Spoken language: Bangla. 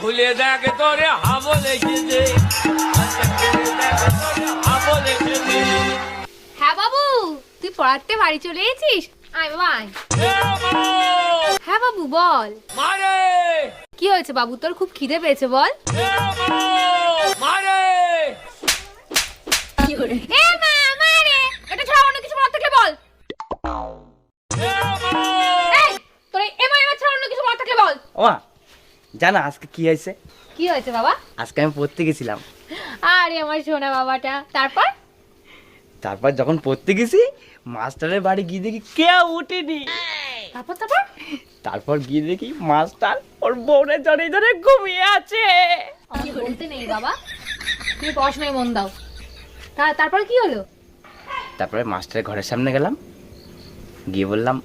খুলে দেখে তোরে হাবল এসেছে। হাবল এসেছে। হ্যাঁ বাবু, তুই পড়াতে বাড়ি চলে এসেছিস? আয় বাবা আয়। হ্যাঁ বাবু বল। মারে কি হয়েছে বাবু, তোর খুব খিদে পেয়েছে বল। মারে এ মা মারে, এটা ছাড়া অন্য কিছু বলার থাকলে বল। এই তোর এ মা এবার ছাড়া অন্য কিছু বলার থাকলে বল। ওমা জানা আজকে কি হয়েছে? কি হয়েছে বাবা? আজকে আমি পড়তে গেছিলাম। আরে আমার সোনা বাবাটা। তারপর যখন পড়তে গেছি মাস্টারের বাড়ি গিয়ে দেখি কেউ উঠেনি। তারপর তারপর গিয়ে দেখি মাস্টার ওর বউরে জড়িয়ে ধরে ঘুমিয়ে আছে। আমি বলতে নেই বাবা, তুমি পড়াশোনায় মন দাও। তারপর কি হলো? তারপরে মাস্টারের ঘরের সামনে গেলাম, গিয়ে বললাম